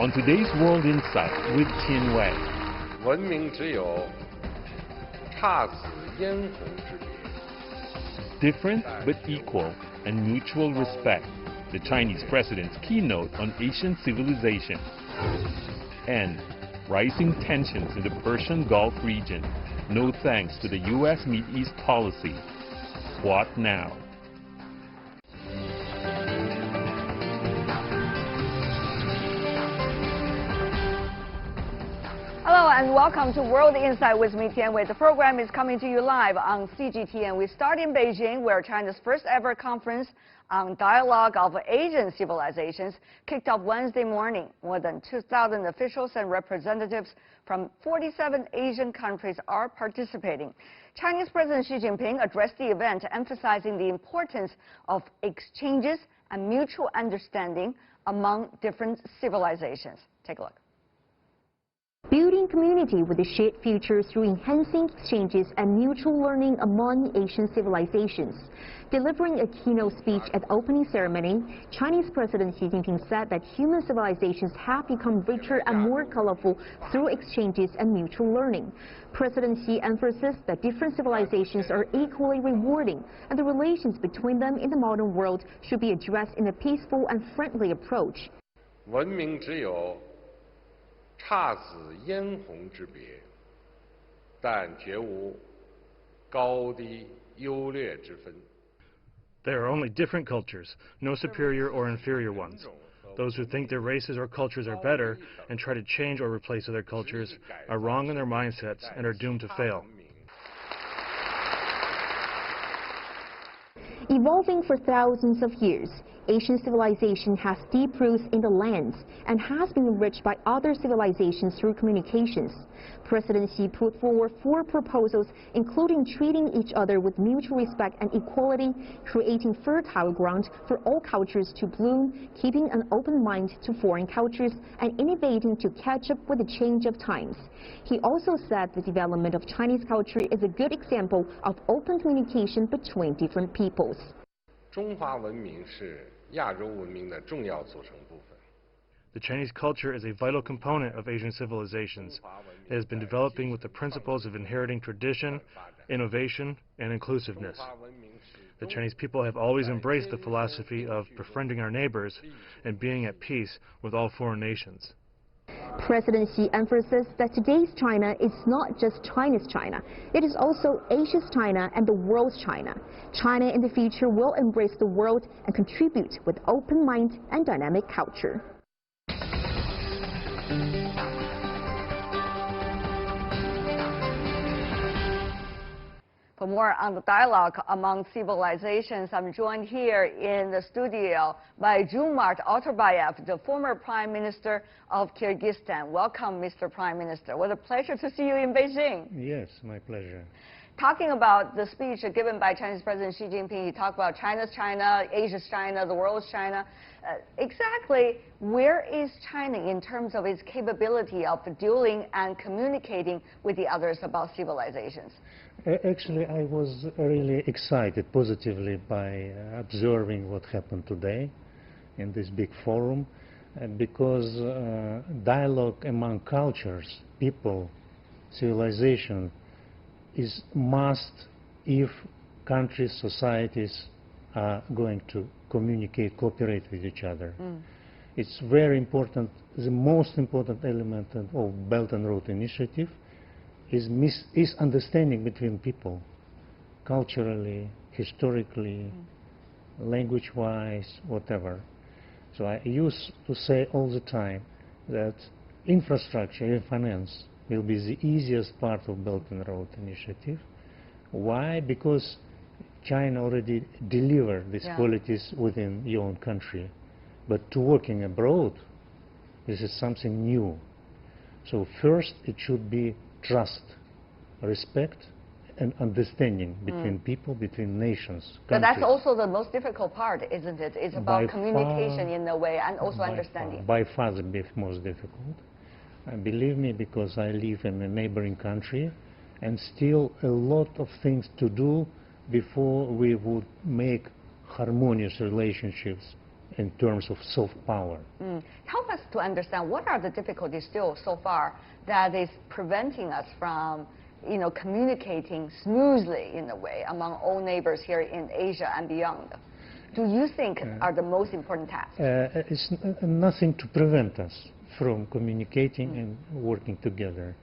On today's World Insight with Qian Wei. 文明只有姹紫嫣红之别。 Different but equal and mutual respect. The Chinese president's keynote on Asian civilization. And rising tensions in the Persian Gulf region. No thanks to the U.S. Mideast policy. What now? Hello and welcome to World Insight with me, Tian Wei. The program is coming to you live on CGTN. We start in Beijing, where China's first ever conference on dialogue of Asian civilizations kicked off Wednesday morning. More than 2,000 officials and representatives from 47 Asian countries are participating. Chinese President Xi Jinping addressed the event, emphasizing the importance of exchanges and mutual understanding among different civilizations. Take a look. Building community with a shared future through enhancing exchanges and mutual learning among Asian civilizations. Delivering a keynote speech at the opening ceremony, Chinese President Xi Jinping said that human civilizations have become richer and more colorful through exchanges and mutual learning. President Xi emphasized that different civilizations are equally rewarding, and the relations between them in the modern world should be addressed in a peaceful and friendly approach. 文明只有 姹紫嫣红之别，但绝无高低优劣之分。 There are only different cultures, no superior or inferior ones. Those who think their races or cultures are better and try to change or replace other cultures are wrong in their mindsets and are doomed to fail. Evolving for thousands of years, Asian civilization has deep roots in the lands and has been enriched by other civilizations through communications. President Xi put forward 4 proposals, including treating each other with mutual respect and equality, creating fertile ground for all cultures to bloom, keeping an open mind to foreign cultures, and innovating to catch up with the change of times. He also said the development of Chinese culture is a good example of open communication between different peoples. 中华文明是亚洲文明的重要组成部分。 The Chinese culture is a vital component of Asian civilizations. It has been developing with the principles of inheriting tradition, innovation, and inclusiveness. The Chinese people have always embraced the philosophy of befriending our neighbors and being at peace with all foreign nations. President Xi emphasized that today's China is not just China's China. It is also Asia's China and the world's China. China in the future will embrace the world and contribute with open mind and dynamic culture. For more on the dialogue among civilizations, I'm joined here in the studio by Jumart Atorbayev, the former Prime Minister of Kyrgyzstan. Welcome, Mr. Prime Minister. What a pleasure to see you in Beijing. Yes, my pleasure. Talking about the speech given by Chinese President Xi Jinping, he talked about China's China, Asia's China, the world's China. Exactly where is China in terms of its capability of dealing and communicating with the others about civilizations? Actually, I was really excited positively by observing what happened today in this big forum, because dialogue among cultures, people, civilization is must if countries, societies are going to communicate, cooperate with each other. It's very important. The most important element of Belt and Road Initiative is understanding between people, culturally, historically, language-wise, whatever. So I used to say all the time that infrastructure and finance will be the easiest part of Belt and Road Initiative. Why? Because China already delivered these qualities within your own country. But to working abroad, this is something new. So first it should be trust, respect, and understanding between people, between nations, countries. But that's also the most difficult part, isn't it? It's about communication in a way and also understanding. By far the most difficult. And believe me, because I live in a neighboring country, and still a lot of things to do before we would make harmonious relationships in terms of soft power. Help us to understand what are the difficulties still so far that is preventing us from, communicating smoothly in a way among all neighbors here in Asia and beyond. Do you think are the most important tasks? It's nothing to prevent us from communicating and working together.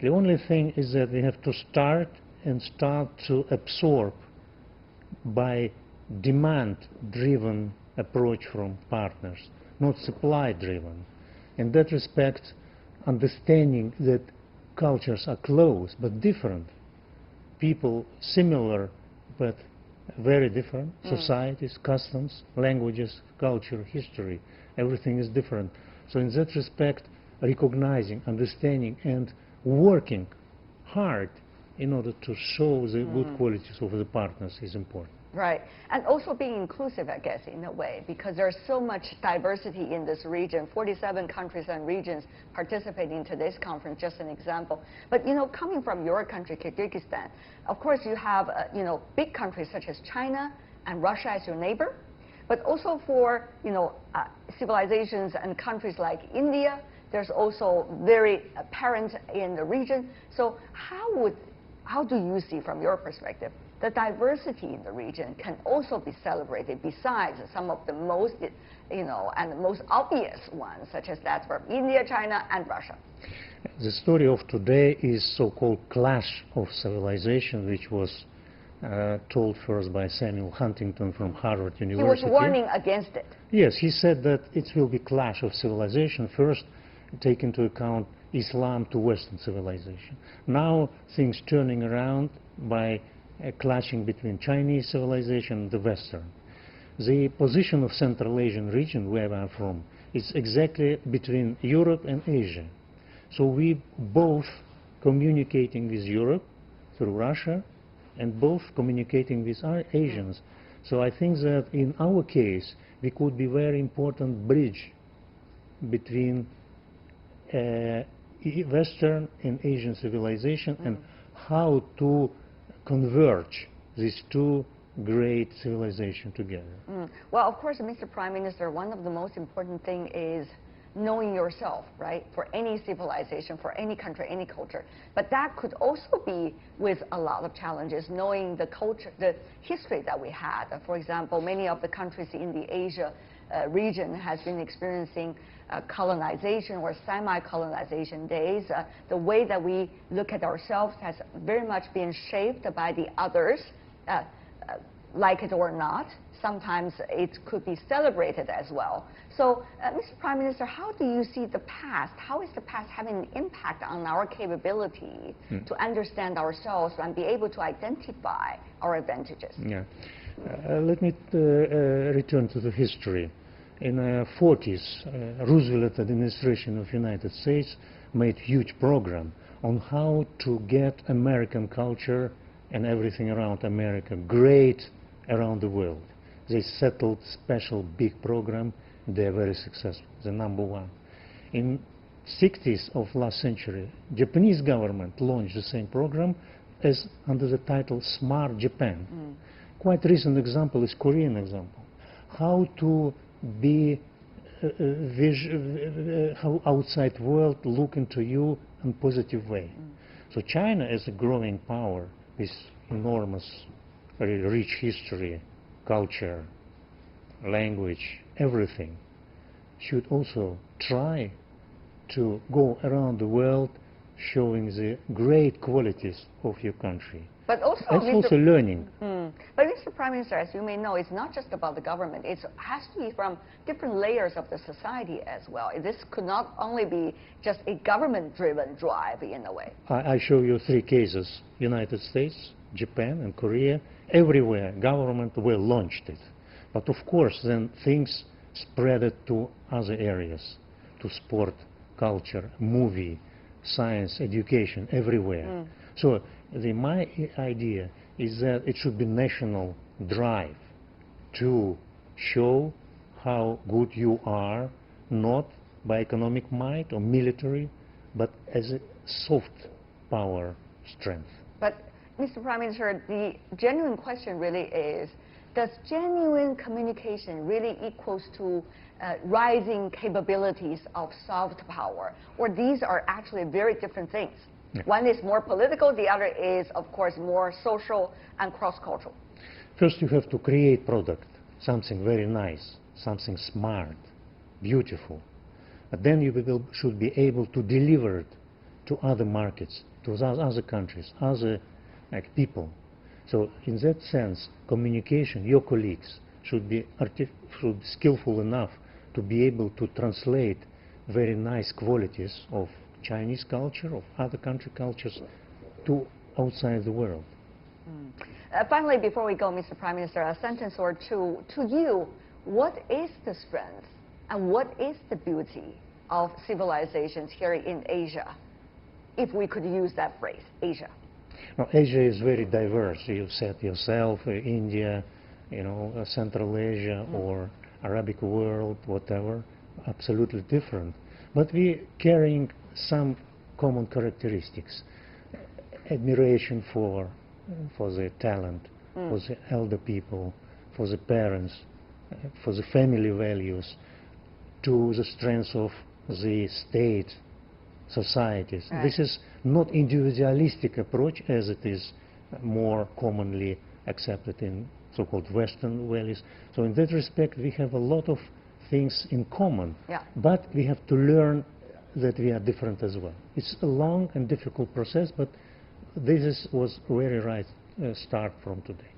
The only thing is that we have to start to absorb by demand-driven approach from partners, not supply-driven. In that respect, understanding that cultures are close but different, people similar but very different, societies, customs, languages, culture, history, everything is different. So in that respect, recognizing, understanding, and working hard in order to show the good qualities of the partners is important. Right, and also being inclusive, I guess, in a way, because there's so much diversity in this region, 47 countries and regions participating in today's conference, just an example. But, coming from your country, Kyrgyzstan, of course you have, big countries such as China and Russia as your neighbor, but also for, civilizations and countries like India, there's also very apparent in the region. So how do you see, from your perspective, the diversity in the region can also be celebrated besides some of the most, and the most obvious ones, such as that from India, China, and Russia? The story of today is so-called clash of civilization, which was told first by Samuel Huntington from Harvard University. He was warning against it. Yes, he said that it will be clash of civilization. First, take into account Islam to Western civilization. Now, things turning around by clashing between Chinese civilization and the Western. The position of Central Asian region, where I'm from, is exactly between Europe and Asia. So we both communicating with Europe through Russia and both communicating with our Asians. So I think that in our case, we could be very important bridge between Western and Asian civilization and how to converge these two great civilizations together. Well, of course, Mr. Prime Minister, one of the most important things is knowing yourself, right, for any civilization, for any country, any culture. But that could also be with a lot of challenges, knowing the culture, the history that we had. For example, many of the countries in the Asia region has been experiencing colonization or semi-colonization days. The way that we look at ourselves has very much been shaped by the others, like it or not. Sometimes it could be celebrated as well. So, Mr. Prime Minister, how do you see the past? How is the past having an impact on our capability to understand ourselves and be able to identify our advantages? Yeah. Let me return to the history. In the 40s, Roosevelt administration of United States made huge program on how to get American culture and everything around America great around the world. They settled special big program. They are very successful. The number one. In 60s of last century, Japanese government launched the same program as under the title Smart Japan. Quite recent example is Korean example. How to be how outside world look into you in positive way. So China is a growing power with enormous, very rich history, culture, language, everything, should also try to go around the world showing the great qualities of your country. But also, that's also learning. But Mr. Prime Minister, as you may know, it's not just about the government. It has to be from different layers of the society as well. This could not only be just a government-driven drive in a way. I show you 3 cases: United States, Japan, and Korea. Everywhere, government will launch it. But of course, then things spread it to other areas, to sport, culture, movie, science, education, everywhere. So my idea is that it should be national drive to show how good you are, not by economic might or military, but as a soft power strength. But Mr. Prime Minister, the genuine question really is does genuine communication really equals to rising capabilities of soft power? Or these are actually very different things? Yeah. One is more political, the other is, of course, more social and cross-cultural. First, you have to create product, something very nice, something smart, beautiful. But then you should be able to deliver it to other markets, to other countries, other people. So in that sense, communication, your colleagues should be skillful enough to be able to translate very nice qualities of Chinese culture, of other country cultures, to outside the world. Finally, before we go, Mr. Prime Minister, a sentence or two to you. What is the strength and what is the beauty of civilizations here in Asia, if we could use that phrase, Asia? Now, Asia is very diverse. You said yourself, India, Central Asia or Arabic world, whatever, absolutely different. But we're carrying some common characteristics. Admiration for the talent, for the elder people, for the parents, for the family values, to the strength of the state, societies. Right. This is not individualistic approach as it is more commonly accepted in so-called Western values. So in that respect, we have a lot of things in common, but we have to learn that we are different as well. It's a long and difficult process, but this was very right start from today.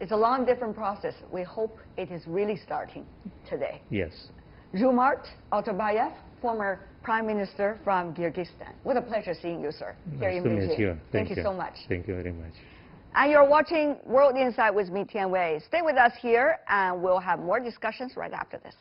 It's a long, different process. We hope it is really starting today. Yes. Zhumart Otabayev, former Prime Minister from Kyrgyzstan. What a pleasure seeing you, sir, here in Beijing. Thank you so much. Thank you very much. And you're watching World Insight with me, Tian Wei. Stay with us here, and we'll have more discussions right after this.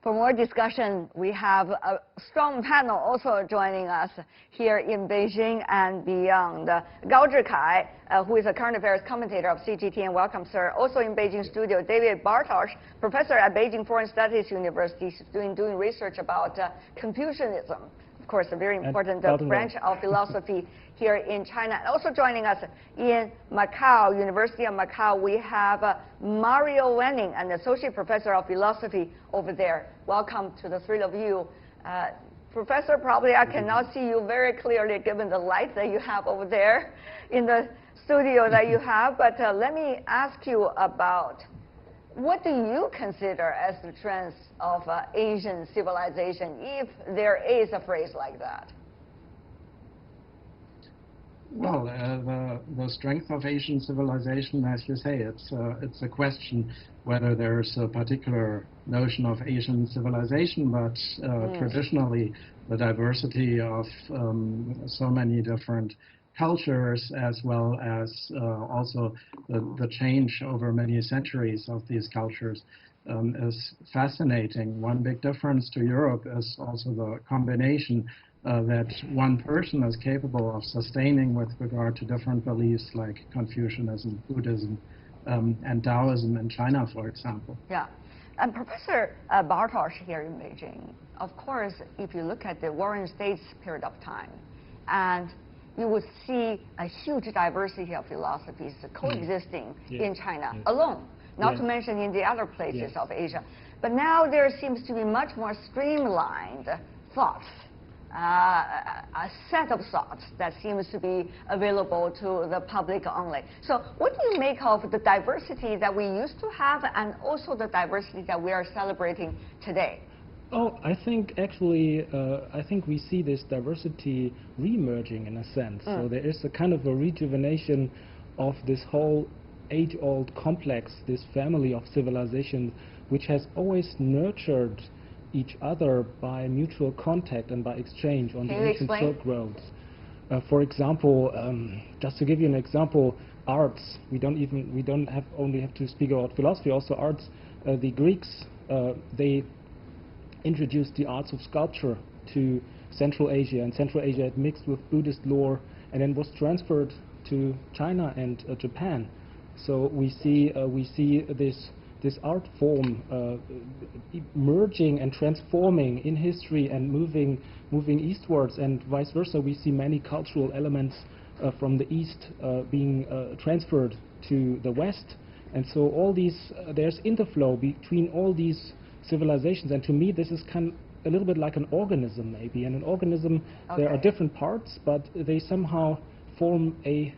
For more discussion, we have a strong panel also joining us here in Beijing and beyond. Gao Zhikai, who is a current affairs commentator of CGTN, welcome, sir. Also in Beijing studio, David Bartosz, professor at Beijing Foreign Studies University, doing research about Confucianism. Of course, a very important branch of philosophy here in China. And also joining us in Macau, University of Macau, we have Mario Wenning, an associate professor of philosophy over there. Welcome to the three of you. Professor, probably I cannot see you very clearly given the light that you have over there in the studio that you have, but let me ask you about what do you consider as the strengths of Asian civilization, if there is a phrase like that? Well, the strength of Asian civilization, as you say, it's a question whether there's a particular notion of Asian civilization, but traditionally the diversity of so many different cultures, as well as also the change over many centuries of these cultures, is fascinating. One big difference to Europe is also the combination that one person is capable of sustaining with regard to different beliefs like Confucianism, Buddhism, and Taoism in China, for example. Yeah. And Professor Bartosz here in Beijing, of course, if you look at the Warring States period of time, and you would see a huge diversity of philosophies coexisting in China alone, not to mention in the other places of Asia. But now there seems to be much more streamlined thoughts, a set of thoughts that seems to be available to the public only. So what do you make of the diversity that we used to have and also the diversity that we are celebrating today? Oh, I think actually, I think we see this diversity re-emerging in a sense. So there is a kind of a rejuvenation of this whole age-old complex, this family of civilization, which has always nurtured each other by mutual contact and by exchange on the ancient Silk roads. For example, just to give you an example, arts. We don't only have to speak about philosophy, also arts. The Greeks, they introduced the arts of sculpture to Central Asia, and Central Asia had mixed with Buddhist lore and then was transferred to China and Japan. So we see this this art form merging and transforming in history and moving eastwards, and vice versa. We see many cultural elements from the east being transferred to the west, and so all these there's interflow between all these civilizations, and to me this is a little bit like an organism maybe. And an organism, there are different parts, but they somehow form a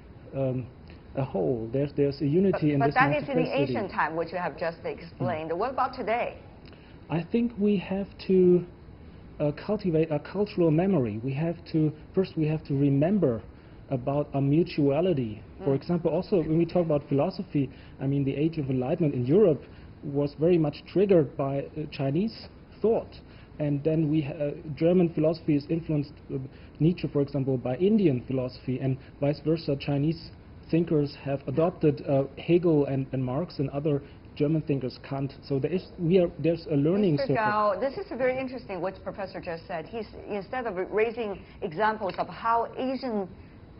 whole. There's a unity in this multiplicity. But that is in the ancient time, which you have just explained. What about today? I think we have to cultivate a cultural memory. First we have to remember about a mutuality. For example, also when we talk about philosophy, I mean, the Age of Enlightenment in Europe was very much triggered by Chinese thought. And then German philosophy is influenced, Nietzsche, for example, by Indian philosophy, and vice versa. Chinese thinkers have adopted Hegel and Marx, and other German thinkers, Kant. So there's a learning circle. Gao, this is very interesting what Professor just said. Instead of raising examples of how Asian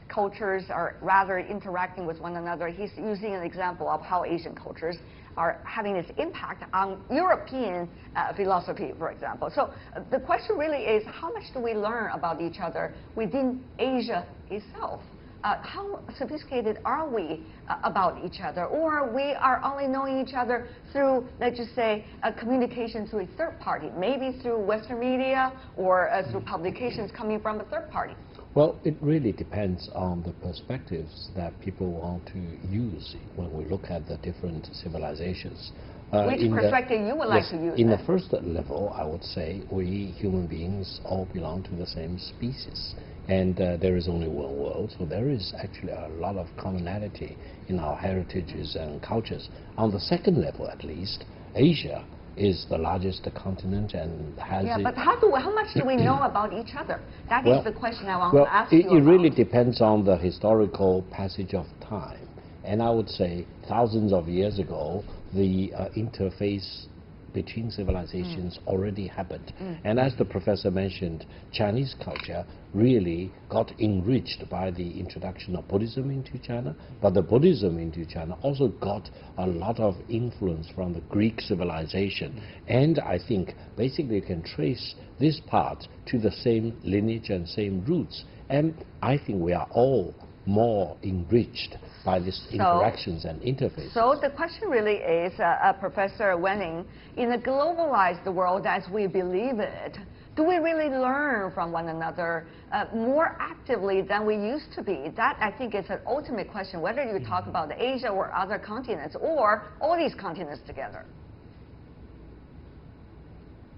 cultures are rather interacting with one another, he's using an example of how Asian cultures are having this impact on European philosophy, for example. So the question really is, how much do we learn about each other within Asia itself? How sophisticated are we about each other? Or we are only knowing each other through, let's just say, communication through a third party, maybe through Western media or through publications coming from a third party? Well, it really depends on the perspectives that people want to use when we look at the different civilizations. Which perspective you would like to use? In the first level, I would say we human beings all belong to the same species. And there is only one world, so there is actually a lot of commonality in our heritages and cultures. On the second level, at least, Asia is the largest continent and has... Yeah, but how much do we know about each other? That is the question I want to ask you about. It really depends on the historical passage of time. And I would say thousands of years ago, the interface between civilizations already happened. And as the professor mentioned, Chinese culture really got enriched by the introduction of Buddhism into China, but the Buddhism into China also got a lot of influence from the Greek civilization. And I think basically you can trace this part to the same lineage and same roots. And I think we are all more enriched by these interactions and interfaces. So the question really is, Professor Wenning, in a globalized world as we believe it, do we really learn from one another more actively than we used to be? That, I think, is an ultimate question, whether you talk about Asia or other continents, or all these continents together.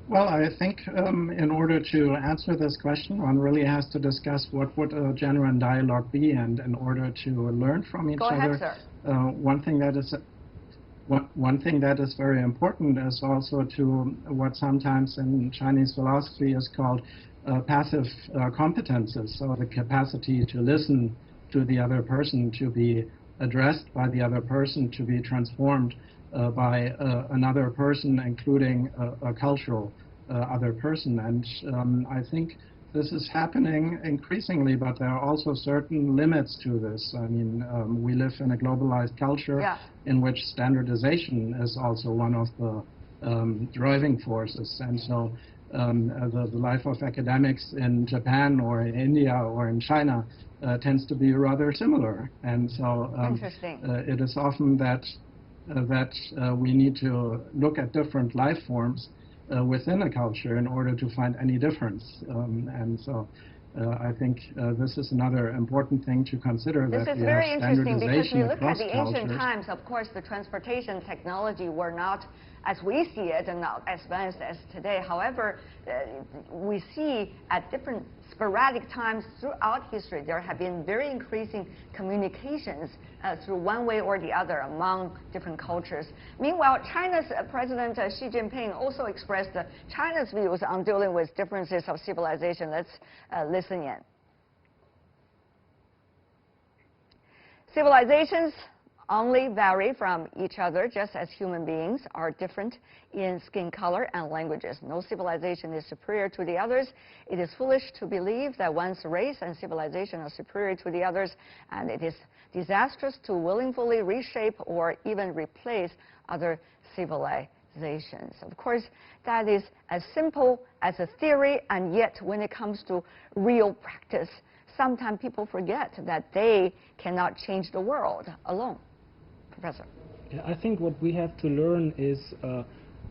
Well, I think in order to answer this question, one really has to discuss what would a genuine dialogue be, and in order to learn from each other. Go ahead, sir. One thing that is very important is also to what sometimes in Chinese philosophy is called passive competences, so the capacity to listen to the other person, to be addressed by the other person, to be transformed by another person, including a cultural other person. And I think this is happening increasingly, but there are also certain limits to this. I mean, we live in a globalized culture in which standardization is also one of the driving forces. And so the life of academics in Japan or in India or in China tends to be rather similar. And so it is often that we need to look at different life forms within a culture in order to find any difference. And so I think this is another important thing to consider. This is very interesting, because you look at the ancient times, of course, the transportation technology were not as we see it and not as advanced as today. However, we see at different sporadic times throughout history, there have been very increasing communications through one way or the other among different cultures. Meanwhile, China's President Xi Jinping also expressed China's views on dealing with differences of civilization. Let's listen in. Civilizations only vary from each other, just as human beings are different in skin color and languages. No civilization is superior to the others. It is foolish to believe that one's race and civilization are superior to the others, and it is disastrous to willingly reshape or even replace other civilizations. Of course, that is as simple as a theory, and yet when it comes to real practice, sometimes people forget that they cannot change the world alone. Professor. Yeah, I think what we have to learn is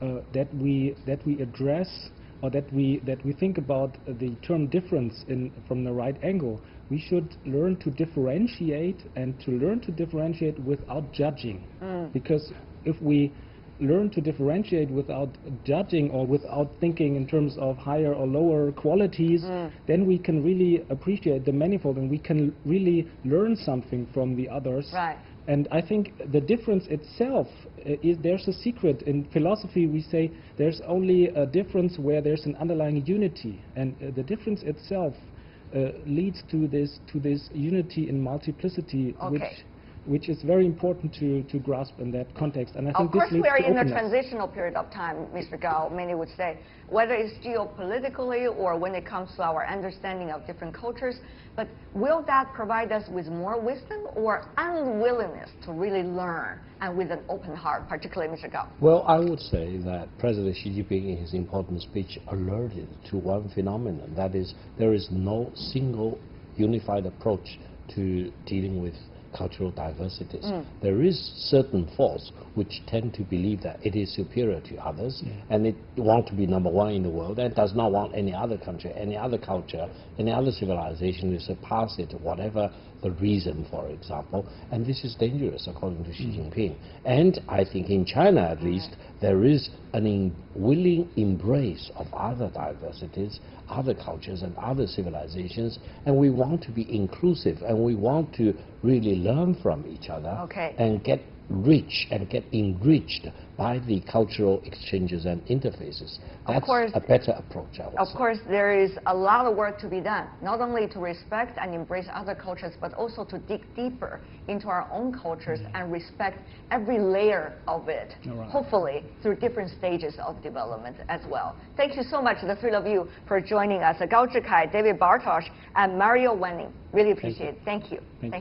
that we address, or that we think about the term difference from the right angle. We should learn to differentiate, and to learn to differentiate without judging. Because if we learn to differentiate without judging, or without thinking in terms of higher or lower qualities, then we can really appreciate the manifold, and we can really learn something from the others. Right. And I think the difference itself, there's a secret. In philosophy, we say there's only a difference where there's an underlying unity, and the difference itself leads to this unity in multiplicity, which is very important to grasp in that context. And I think of course, this we are in a openness. transitional period of time, Mr. Gao. Many would say, whether it's geopolitically or when it comes to our understanding of different cultures. But will that provide us with more wisdom or unwillingness to really learn, and with an open heart, particularly Mr. Gao? Well, I would say that President Xi Jinping in his important speech alerted to one phenomenon, that is, there is no single unified approach to dealing with cultural diversities. There is certain force which tend to believe that it is superior to others, and it wants to be number one in the world, and does not want any other country, any other culture, any other civilization to surpass it, whatever the reason, for example. And this is dangerous, according to Xi Jinping. And I think in China, at least, there is an willing embrace of other diversities, other cultures, and other civilizations, and we want to be inclusive, and we want to really learn from each other, and get rich and get enriched by the cultural exchanges and interfaces. That's a better approach, I would say. Of course, there is a lot of work to be done, not only to respect and embrace other cultures, but also to dig deeper into our own cultures and respect every layer of it, hopefully through different stages of development as well. Thank you so much, the three of you, for joining us. Gao Zhikai, David Bartosh, and Mario Wenning. Really appreciate it. Thank you.